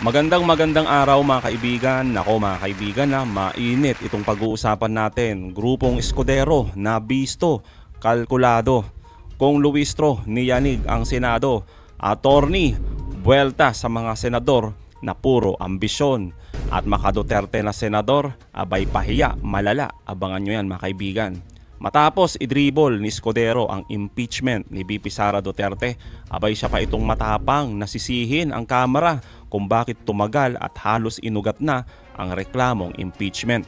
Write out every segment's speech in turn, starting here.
Magandang araw mga kaibigan. Nako mga kaibigan, mainit itong pag-uusapan natin. Grupong Escudero na bisto, kalkulado. Kung Luistro, niyanig ang Senado. Attorney, buwelta sa mga senador na puro ambisyon. At Maka Duterte na senador, abay pahiya, malala. Abangan nyo yan mga kaibigan. Matapos idribol ni Escudero ang impeachment ni VP Sara Duterte, abay siya pa itong matapang nasisihin ang Kamara kung bakit tumagal at halos inugat na ang reklamong impeachment.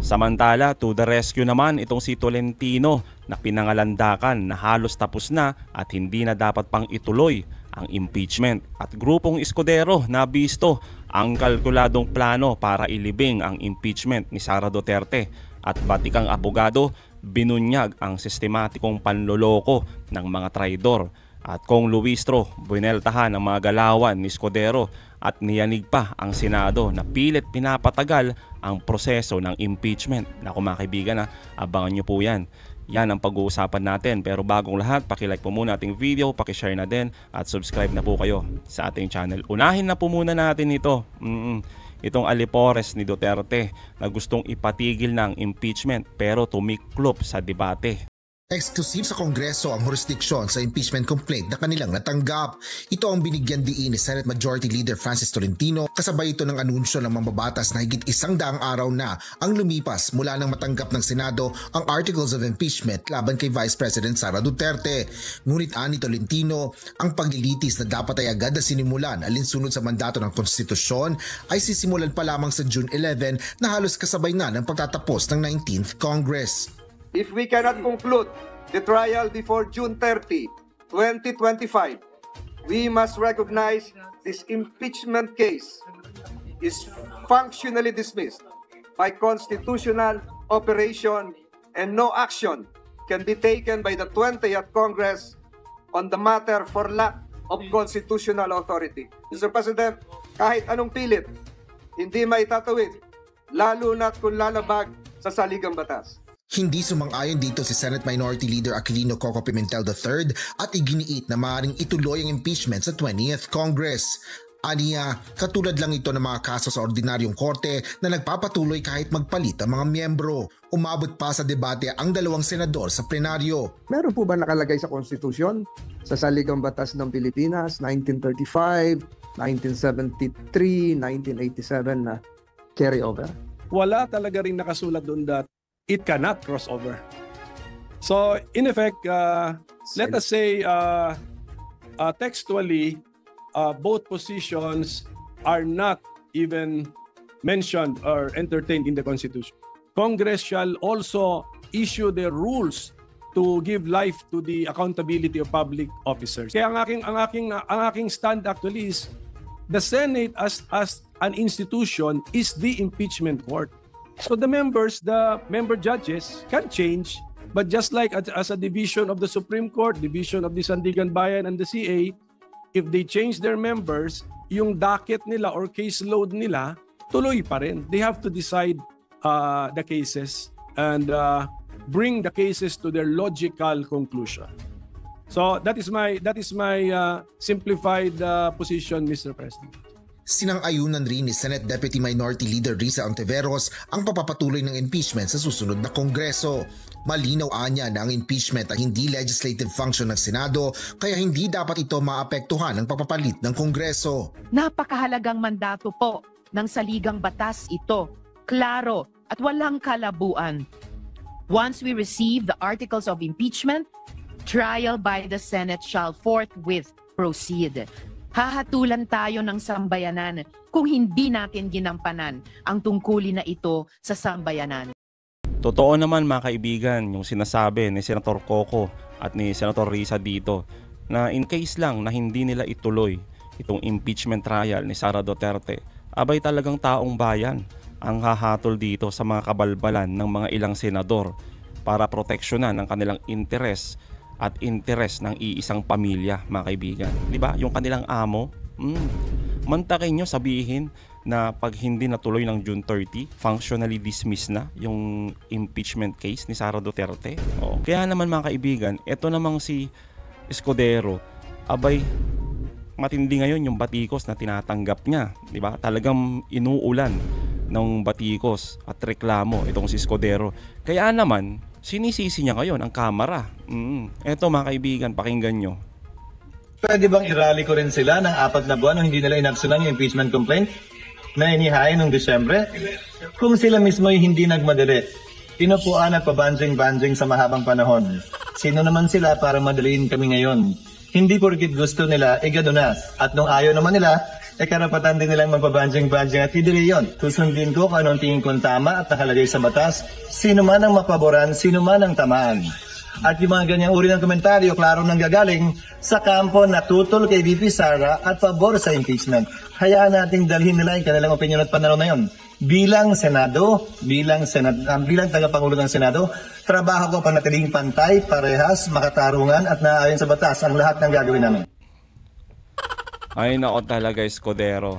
Samantala, to the rescue naman itong si Tolentino na pinangalandakan na halos tapos na at hindi na dapat pang ituloy ang impeachment. At grupong Escudero na bisto ang kalkuladong plano para ilibing ang impeachment ni Sara Duterte. At batikang abogado, binunyag ang sistematikong panloloko ng mga traidor. At kung Luistro, buineltahan ang mga galawan ni Escudero at niyanig pa ang Senado na pilit pinapatagal ang proseso ng impeachment. Naku mga kaibigan, abangan nyo po yan. Yan ang pag-uusapan natin. Pero bagong lahat, pakilike po muna ating video, pakishare na din at subscribe na po kayo sa ating channel. Unahin na po muna natin ito. Itong alipores ni Duterte na gustong ipatigil ng impeachment pero tumiklop sa debate. Exclusive sa Kongreso ang jurisdiksyon sa impeachment complaint na kanilang natanggap. Ito ang binigyan diin ni Senate Majority Leader Francis Tolentino kasabay ito ng anunsyo ng mambabatas na higit 100 araw na ang lumipas mula nang matanggap ng Senado ang Articles of Impeachment laban kay Vice President Sara Duterte. Ngunit ani Tolentino, ang paglilitis na dapat ay agad na sinimulan alinsunod sa mandato ng konstitusyon ay sisimulan pa lamang sa June 11 na halos kasabay na ng pagtatapos ng 19th Congress. If we cannot conclude the trial before June 30, 2025, we must recognize this impeachment case is functionally dismissed by constitutional operation and no action can be taken by the 20th Congress on the matter for lack of constitutional authority. Mr. President, kahit anong pilit, hindi maitatawid, lalo na't kung lalabag sa saligang batas. Hindi sumang-ayon dito si Senate Minority Leader Aquilino Coco Pimentel III at iginiit na maaaring ituloy ang impeachment sa 20th Congress. Aniya, katulad lang ito ng mga kaso sa ordinaryong korte na nagpapatuloy kahit magpalit ang mga miyembro. Umabot pa sa debate ang dalawang senador sa plenaryo. Meron po ba nakalagay sa konstitusyon, sa Saligang Batas ng Pilipinas, 1935, 1973, 1987 na carry over? Wala talaga rin nakasulat doon that it cannot cross over. So, in effect, let us say textually, both positions are not even mentioned or entertained in the Constitution. Congress shall also issue the rules to give life to the accountability of public officers. Kaya ang aking stand actually is the Senate as an institution is the impeachment court. So the member judges can change, but just like as a division of the Supreme Court, division of the Sandigan Bayan and the CA, if they change their members, yung docket nila or caseload nila, tuloy pa rin. They have to decide the cases and bring the cases to their logical conclusion. So that is my simplified position, Mr. President. Sinang-ayunan rin ni Senate Deputy Minority Leader Risa Ontiveros ang papapatuloy ng impeachment sa susunod na Kongreso. Malinaw anya na ang impeachment ay hindi legislative function ng Senado kaya hindi dapat ito maapektuhan ng pagpapalit ng Kongreso. Napakahalagang mandato po ng saligang batas ito, klaro at walang kalabuan. Once we receive the articles of impeachment, trial by the Senate shall forthwith proceed. Hahatulan tayo ng sambayanan kung hindi natin ginampanan ang tungkulin na ito sa sambayanan. Totoo naman mga kaibigan yung sinasabi ni Senator Coco at ni Senator Risa dito na in case lang na hindi nila ituloy itong impeachment trial ni Sara Duterte, abay talagang taong bayan ang hahatol dito sa mga kabalbalan ng mga ilang senador para proteksyonan ang kanilang interes at interes ng iisang pamilya, mga kaibigan. Diba? Yung kanilang amo, mantakin nyo sabihin na pag hindi natuloy ng June 30, functionally dismissed na yung impeachment case ni Sara Duterte. Kaya naman mga kaibigan, ito namang si Escudero, abay, matindi ngayon yung batikos na tinatanggap niya, di ba? Talagang inuulan ng batikos at reklamo itong si Escudero. Kaya naman, sinisisi niya ngayon ang Kamara. Eto mga kaibigan, pakinggan nyo. Pwede bang i-rally ko rin sila ng 4 na buwan nung hindi nila inaksunan yung impeachment complaint na inihain noong Disyembre? Kung sila mismo ay hindi nagmadali, pinupuan at pabanjing-banjing sa mahabang panahon, sino naman sila para madaliin kami ngayon? Hindi porkit gusto nila, gadunas. At nung ayaw naman nila, karapatan din nilang magpabanjing-banjing at idili yun. Susundin ko kung anong tingin kong tama at nakalagay sa batas, sino man ang mapaboran, sino man ang tamaan. At yung mga ganyang uri ng komentaryo, klaro nang gagaling sa kampo na tutol kay VP Sara at pabor sa impeachment. Hayaan nating dalhin nila yung kanilang opinion at pananaw na yun. Bilang Senado, bilang tagapangulo ng Senado, trabaho ko panatiling pantay, parehas, makatarungan at naayon sa batas ang lahat ng gagawin namin. Ay nako talaga, Escudero.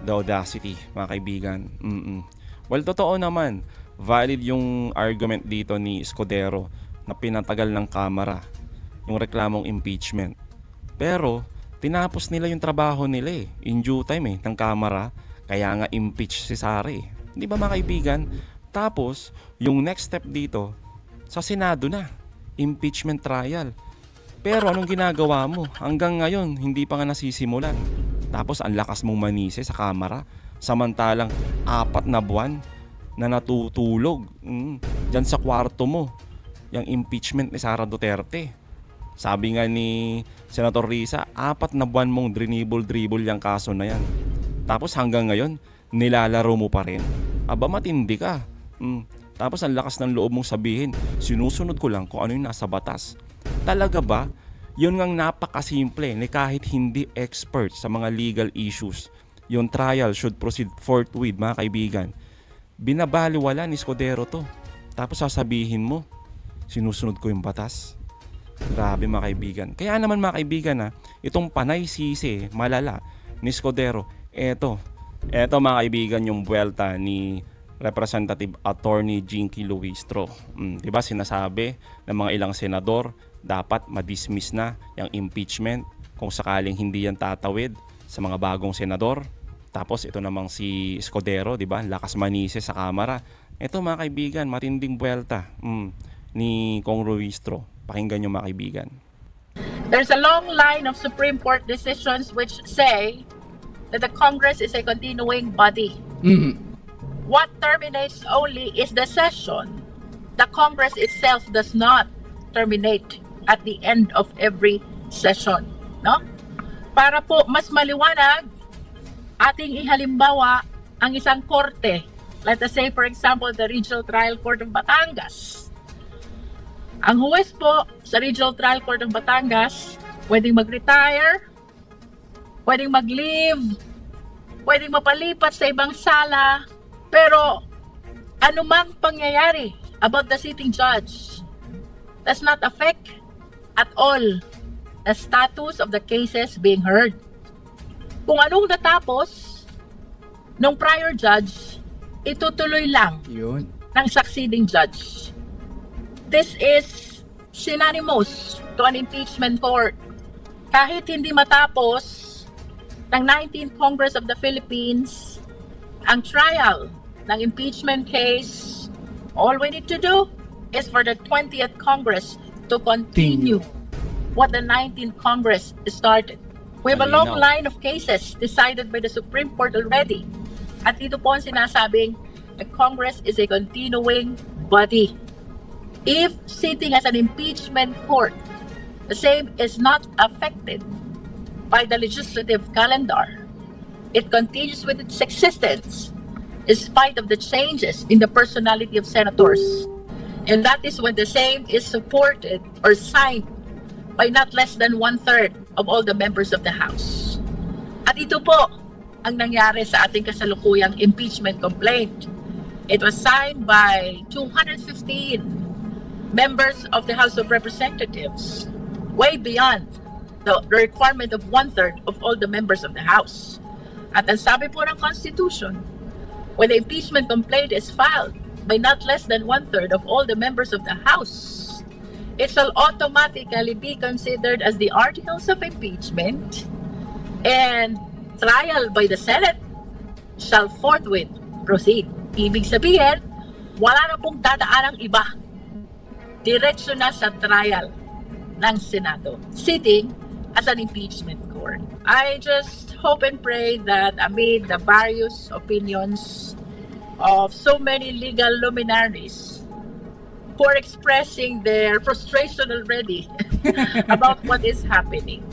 The audacity, mga kaibigan. Well, totoo naman. Valid yung argument dito ni Escudero na pinatagal ng Kamara yung reklamong impeachment. Pero, tinapos nila yung trabaho nila in due time ng Kamara. Kaya nga impeach si Sara Di ba mga kaibigan? Tapos, yung next step dito, sa Senado na. Impeachment trial. Pero anong ginagawa mo? Hanggang ngayon, hindi pa nga nasisimulan. Tapos ang lakas mong manise sa Kamara. Samantalang 4 na buwan na natutulog. Diyan sa kwarto mo. Yung impeachment ni Sara Duterte. Sabi nga ni Senator Risa, 4 na buwan mong dribble yung kaso na yan. Tapos hanggang ngayon, nilalaro mo pa rin. Aba, matindi ka. Tapos ang lakas ng loob mong sabihin, sinusunod ko lang kung ano yung nasa batas. Talaga ba? Yun ngang napakasimple ni kahit hindi expert sa mga legal issues. Yung trial should proceed forthwith, mga kaibigan. Binabaliwala ni Escudero to. Tapos sasabihin mo, sinusunod ko yung batas. Grabe mga kaibigan. Kaya naman mga kaibigan itong panay sisi, malala ni Escudero. Eto mga kaibigan yung buwelta ni Representative Attorney Jinky Luistro. Diba sinasabi ng mga ilang senador dapat madismiss na yung impeachment kung sakaling hindi yan tatawid sa mga bagong senador. Tapos ito namang si Escudero, diba? Lakas manise sa Kamara. Ito mga kaibigan, matinding buwelta ni Kong Luistro. Pakinggan nyo mga kaibigan. There's a long line of Supreme Court decisions which say that the Congress is a continuing body. What terminates only is the session. The Congress itself does not terminate at the end of every session. No? Para po mas maliwanag, ating ihalimbawa ang isang korte. Let us say, for example, the Regional Trial Court of Batangas. Ang huwes po sa Regional Trial Court of Batangas, pwedeng mag-retire, pwedeng mag-leave, pwedeng mapalipat sa ibang sala, pero anumang pangyayari about the sitting judge does not affect at all the status of the cases being heard. Kung anong natapos nung prior judge, itutuloy lang ng succeeding judge. This is synonymous to an impeachment court. Kahit hindi matapos ng 19th Congress of the Philippines ang trial ng impeachment case, all we need to do is for the 20th Congress to continue what the 19th Congress started. We have a long line of cases decided by the Supreme Court already. At dito po ang sinasabing the Congress is a continuing body. If sitting as an impeachment court, the same is not affected by the legislative calendar, it continues with its existence in spite of the changes in the personality of senators. And that is when the same is supported or signed by not less than 1/3 of all the members of the House. At ito po ang nangyari sa ating kasalukuyang impeachment complaint. It was signed by 215 members of the House of Representatives, way beyond the requirement of 1/3 of all the members of the House. At ang sabi po ng Constitution, when the impeachment complaint is filed by not less than 1/3 of all the members of the House, it shall automatically be considered as the articles of impeachment and trial by the Senate shall forthwith proceed. Ibig sabihin, wala na pong dadaanang iba. Diretso na sa trial ng Senado, sitting as an impeachment court. I just hope and pray that amid the various opinions of so many legal luminaries who are expressing their frustration already about what is happening,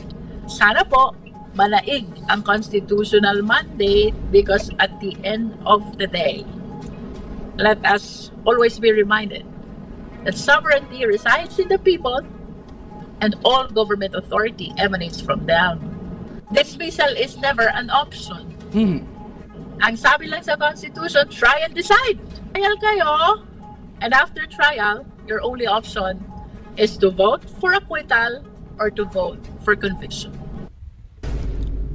sana po manaig ang constitutional mandate, because at the end of the day, let us always be reminded that sovereignty resides in the people and all government authority emanates from them. Dismissal is never an option. Ang sabi lang sa Constitution, try and decide. Trial kayo, and after trial, your only option is to vote for acquittal or to vote for conviction.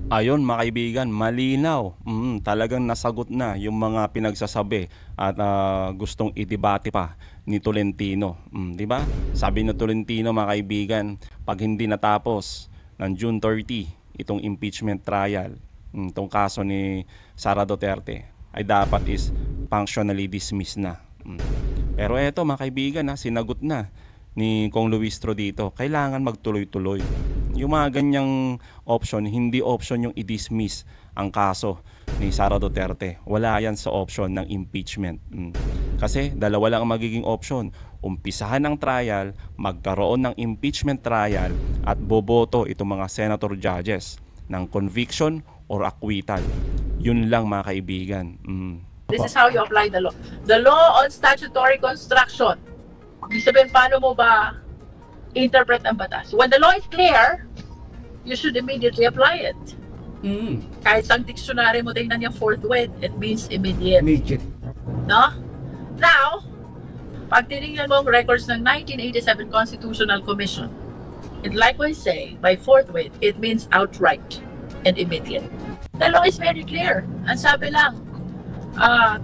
Ayon mga kaibigan, malinaw. Talagang nasagot na yung mga pinagsasabi at gustong idebate pa ni Tolentino. Di ba? Sabi ni Tolentino mga kaibigan, pag hindi natapos ng June 30 itong impeachment trial, itong kaso ni Sara Duterte, ay dapat is functionally dismissed na. Pero eto mga kaibigan, sinagot na ni Kong Luistro dito, kailangan magtuloy-tuloy. Yung mga ganyang option, hindi option yung i-dismiss ang kaso ni Sara Duterte. Wala yan sa option ng impeachment. Kasi dalawa lang ang magiging option. Umpisahan ng trial, magkaroon ng impeachment trial, at boboto itong mga senator judges ng conviction or acquittal. Yun lang mga kaibigan. This is how you apply the law. The law on statutory construction. Ibig sabihin, paano mo ba interpret ang batas? When the law is clear, you should immediately apply it. Kahit sa dictionary mo tingnan yung forthwith, it means immediate. No? Now, pag tinignan mo ang records ng 1987 Constitutional Commission, it likewise say, by forthwith, it means outright and immediate. The law is very clear. Ang sabi lang,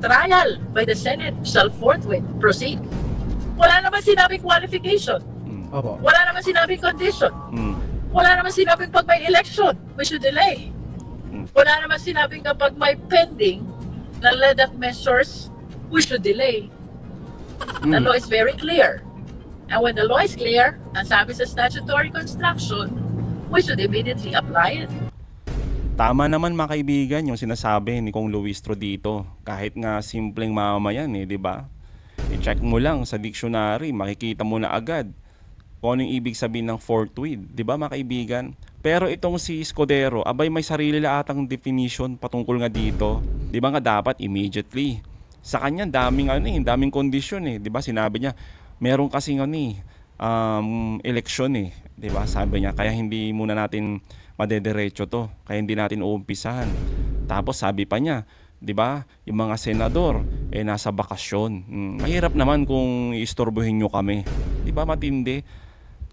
trial by the Senate shall forthwith proceed. Wala naman sinabing qualification. Wala naman sinabing condition. Wala naman sinabing pag may election, we should delay. Wala naman sinabing kapag may pending na lead-up measures, we should delay. The law is very clear. And when the law is clear, ang sabi sa statutory construction, we should immediately apply it. Tama naman mga kaibigan yung sinasabi ni Kong Luistro dito. Kahit nga simpleng mamamayan di ba? I-check mo lang sa dictionary, makikita mo na agad kung anong ibig sabihin ng forthwith, di ba mga kaibigan? Pero itong si Escudero, abay may sarili la atang definition patungkol nga dito. Di ba nga dapat immediately? Sa kanya daming daming kondisyon di ba? Sinabi niya, meron kasing election di ba? Sabi niya, kaya hindi muna natin madederecho to, kaya hindi natin uumpisahan. Tapos sabi pa niya, di ba, yung mga senador nasa bakasyon. Mahirap naman kung istorbohin nyo kami. Di ba matindi?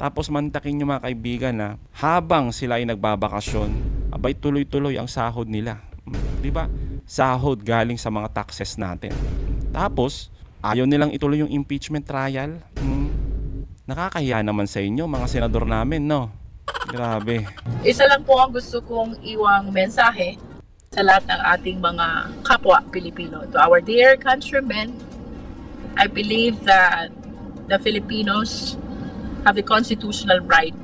Tapos mantakin nyo mga kaibigan na habang sila ay nagbabakasyon, abay tuloy-tuloy ang sahod nila. Di ba? Sahod galing sa mga taxes natin. Tapos ayaw nilang ituloy yung impeachment trial. Nakakahiya naman sa inyo mga senador namin, no? Grabe. Isa lang po ang gusto kong iwang mensahe sa lahat ng ating mga kapwa Pilipino. To our dear countrymen, I believe that the Filipinos have the constitutional right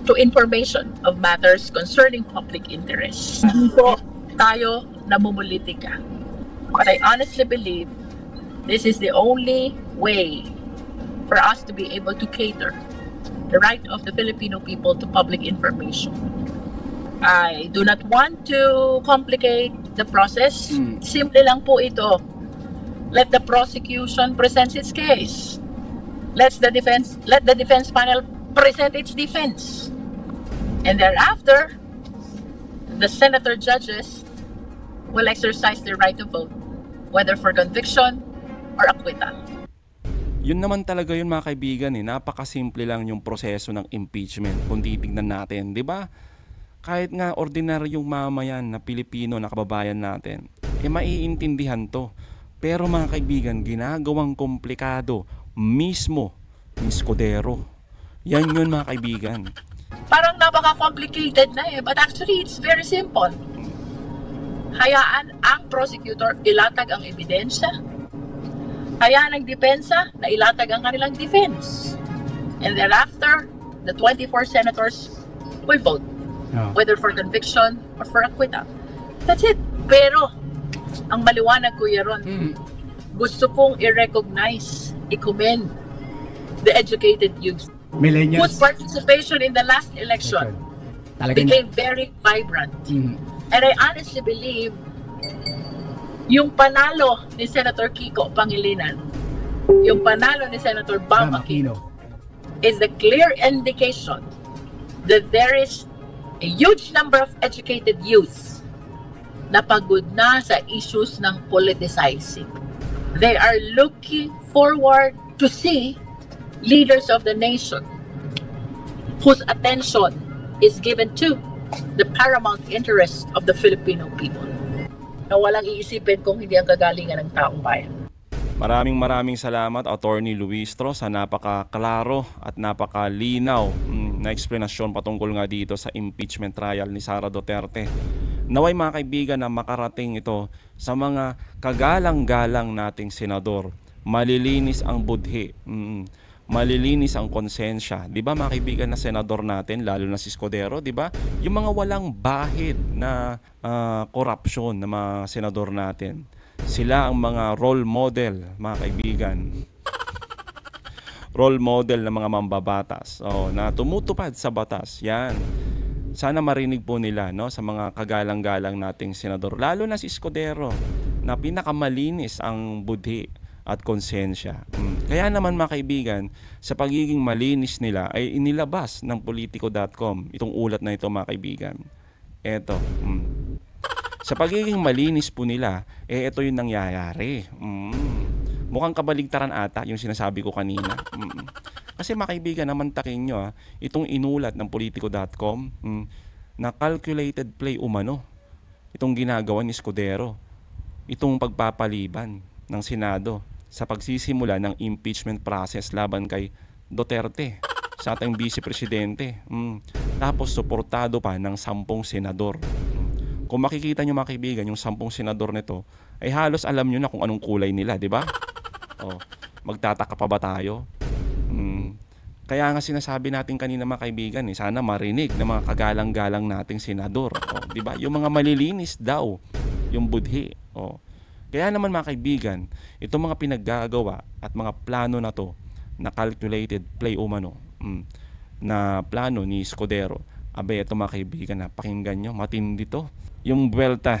to information of matters concerning public interest. Hindi po tayo namumulitika. But I honestly believe this is the only way for us to be able to cater the right of the Filipino people to public information. I do not want to complicate the process. Simple lang po ito. Let the prosecution present its case. Let the defense panel present its defense. And thereafter, the senator judges will exercise their right to vote, whether for conviction or acquittal. Yun naman talaga yun mga kaibigan napakasimple lang yung proseso ng impeachment kung titignan natin, di ba? Kahit nga ordinaryong mamayan na Pilipino na kababayan natin, maiintindihan to. Pero mga kaibigan, ginagawang komplikado mismo ni Escudero. Yan yun mga kaibigan. Parang napaka-complicated na but actually it's very simple. Hayaan ang prosecutor ilatag ang ebidensya. Hayaan ang depensa na ilatag ang kanilang defense. And thereafter, the 24 senators will vote. Whether for conviction or for acquittal. That's it. Pero, ang maliwanag, Kuya Ron, gusto kong i-recognize, i-commend the educated youth whose participation in the last election became very vibrant. And I honestly believe yung panalo ni Senator Kiko Pangilinan, yung panalo ni Senator Bam Aquino is the clear indication that there is a huge number of educated youth na pagod na sa issues ng politicizing. They are looking forward to see leaders of the nation whose attention is given to the paramount interest of the Filipino people. Na walang iisipin kung hindi ang kagalingan ng taong bayan. Maraming salamat, Attorney Luistro, sa napakaklaro at napakalinaw na eksplanasyon patungkol nga dito sa impeachment trial ni Sara Duterte. Naway mga kaibigan na makarating ito sa mga kagalang-galang nating senador. Malilinis ang budhi, malilinis ang konsensya. Di ba mga kaibigan na senador natin, lalo na si Escudero, di ba? Yung mga walang bahid na korupsyon na mga senador natin. Sila ang mga role model, mga kaibigan. Role model ng mga mambabatas na tumutupad sa batas. Yan. Sana marinig po nila sa mga kagalang-galang nating senador. Lalo na si Escudero na pinakamalinis ang budhi at konsensya. Kaya naman mga kaibigan, sa pagiging malinis nila ay inilabas ng Politico.com itong ulat na ito mga kaibigan. Eto. Sa pagiging malinis po nila, ito yung nangyayari. Mukhang kabaligtaran ata yung sinasabi ko kanina. Kasi mga kaibigan, namantakin nyo itong inulat ng Politico.com na calculated play umano. Itong ginagawa ni Escudero. Itong pagpapaliban ng Senado sa pagsisimula ng impeachment process laban kay Duterte sa ating Vice Presidente. Tapos suportado pa ng 10 senador. Kung makikita nyo mga kaibigan, yung 10 senador nito, ay halos alam nyo na kung anong kulay nila, di ba? Magtataka pa ba tayo? Kaya nga sinasabi natin kanina mga kaibigan, sana marinig ng mga kagalang-galang nating senador. Di ba? Yung mga malilinis daw, yung budhi. Kaya naman mga kaibigan, itong mga pinaggagawa at mga plano na to, na calculated play umano, na plano ni Escudero, abay ito mga kaibigan, pakinggan nyo, matindi to. Yung buwelta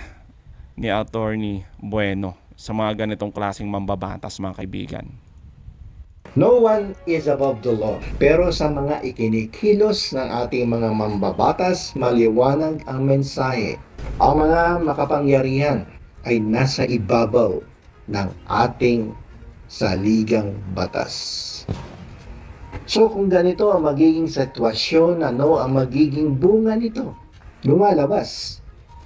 ni Attorney Bueno sa mga ganitong klaseng mambabatas mga kaibigan. No one is above the law. Pero sa mga ikinikilos ng ating mga mambabatas, maliwanag ang mensahe. Ang mga makapangyarihan ay nasa ibabaw ng ating saligang batas. So kung ganito ang magiging sitwasyon, ano ang magiging bunga nito? Lumalabas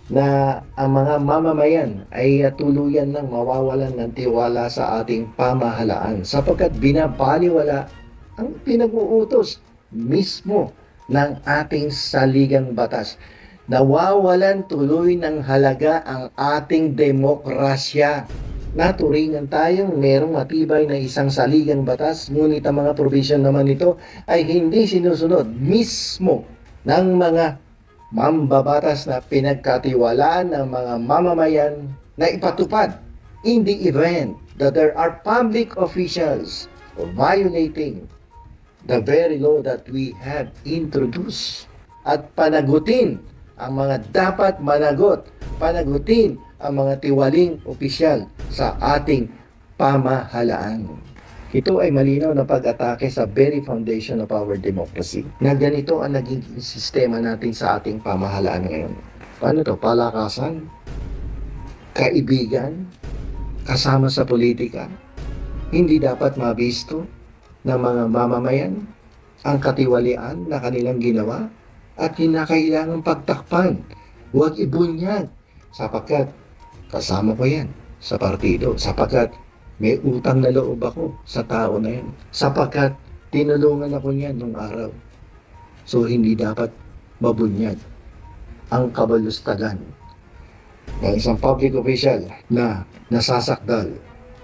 na ang mga mamamayan ay tuluyan ng mawawalan ng tiwala sa ating pamahalaan sapagkat binabaliwala ang pinag-uutos mismo ng ating saligang batas. Nawawalan tuloy ng halaga ang ating demokrasya. Naturingan tayong merong matibay na isang saligang batas, ngunit ang mga provision naman nito ay hindi sinusunod mismo ng mga mambabatas na pinagkatiwalaan ng mga mamamayan na ipatupad in the event that there are public officials violating the very law that we have introduced at panagutin ang mga dapat managot, panagutin ang mga tiwaling opisyal sa ating pamahalaan. Ito ay malinaw na pag-atake sa very foundation of our democracy. Na ganito ang naging sistema natin sa ating pamahalaan ngayon. Paano to? Palakasan? Kaibigan? Kasama sa politika? Hindi dapat mabisto ng mga mamamayan ang katiwalian na kanilang ginawa at kinakailangang pagtakpan. Huwag ibunyag sapagkat kasama ko yan sa partido, sapagkat may utang na loob ako sa tao na yan. Sapagkat tinulungan ako niyan nung araw. So hindi dapat mabunyag ang kabalustagan ng isang public official na nasasakdal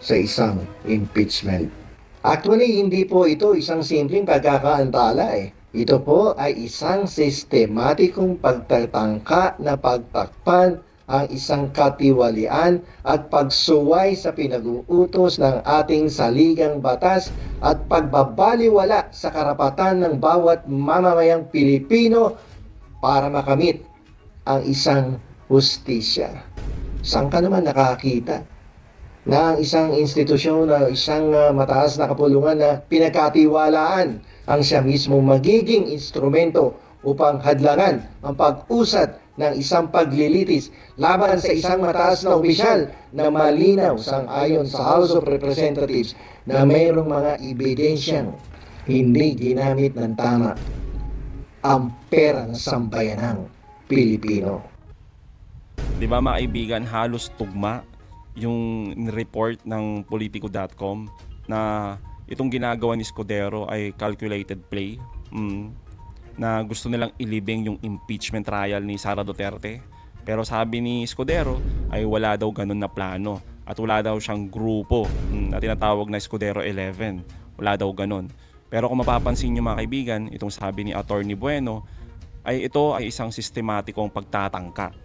sa isang impeachment. Actually, hindi po ito isang simpleng pagkakaantala eh. Ito po ay isang sistematikong pagtatangka na pagtakpan ang isang katiwalian at pagsuway sa pinag-uutos ng ating saligang batas at pagbabaliwala sa karapatan ng bawat mamamayang Pilipino para makamit ang isang hustisya. Saan ka naman nakakita na ang isang institusyon na isang mataas na kapulungan na pinagkatiwalaan ang siya mismo magiging instrumento upang hadlangan ang pag-usad ng isang paglilitis laban sa isang mataas na opisyal na malinaw sang-ayon sa House of Representatives na mayroong mga ebidensyang hindi ginamit ng tama ang pera ng sambayanang Pilipino. Di ba mga kaibigan, halos tugma yung report ng Politico.com na itong ginagawa ni Escudero ay calculated play, na gusto nilang ilibing yung impeachment trial ni Sara Duterte. Pero sabi ni Escudero ay wala daw ganun na plano at wala daw siyang grupo na tinatawag na Escudero 11. Wala daw ganun. Pero kung mapapansin nyo mga kaibigan, itong sabi ni Attorney Bueno ay ito ay isang sistematikong pagtatangka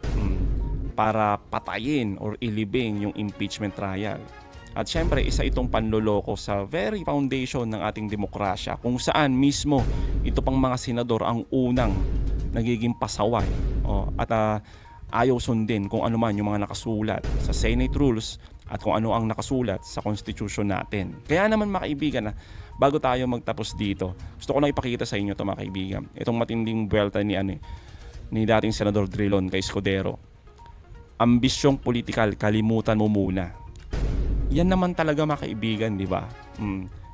para patayin or ilibing yung impeachment trial. At syempre, isa itong panloloko sa very foundation ng ating demokrasya, kung saan mismo ito pang mga senador ang unang nagiging pasaway at ayaw sundin kung ano man yung mga nakasulat sa Senate rules at kung ano ang nakasulat sa Constitution natin. Kaya naman mga kaibigan, bago tayo magtapos dito, gusto ko na ipakita sa inyo ito mga kaibigan, itong matinding buwelta ni dating Senador Drilon kay Escudero. Ambisyong politikal, kalimutan mo muna. Yan naman talaga mga kaibigan, di ba?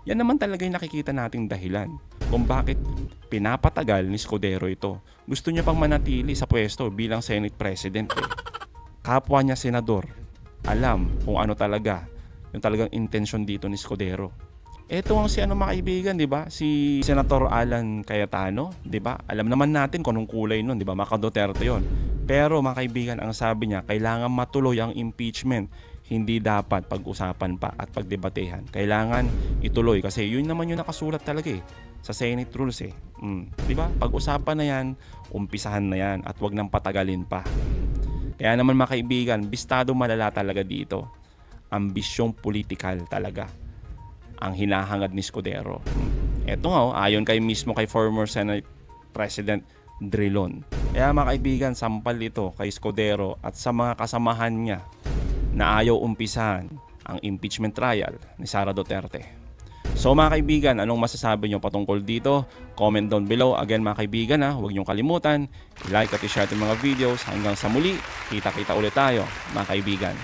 Yan naman talaga yung nakikita nating dahilan kung bakit pinapatagal ni Escudero ito. Gusto niya pang manatili sa pwesto bilang Senate President. Kapwa niya senador, alam kung ano talaga yung talagang intensyon dito ni Escudero. Ito ang mga kaibigan, di ba? Si Senator Alan Cayetano, di ba? Alam naman natin kung anong kulay nun, di ba? Maka Duterte yon. Pero mga kaibigan, ang sabi niya, kailangan matuloy ang impeachment. Hindi dapat pag-usapan pa at pagdebatehan. Kailangan ituloy kasi yun naman yung nakasulat talaga sa Senate rules Di ba? Pag-usapan na yan, umpisahan na yan at wag nang patagalin pa. Kaya naman mga kaibigan, bistado malala talaga dito. Ambisyong politikal talaga ang hinahangad ni Escudero. Eto nga, ayon kay mismo kay former Senate President Drilon. Kaya mga kaibigan, sampal ito kay Escudero at sa mga kasamahan niya na ayaw umpisahan ang impeachment trial ni Sara Duterte. So mga kaibigan, anong masasabi nyo patungkol dito? Comment down below. Again mga kaibigan, huwag nyo kalimutan, i-like at i-share itong mga videos. Hanggang sa muli, kita-kita ulit tayo mga kaibigan.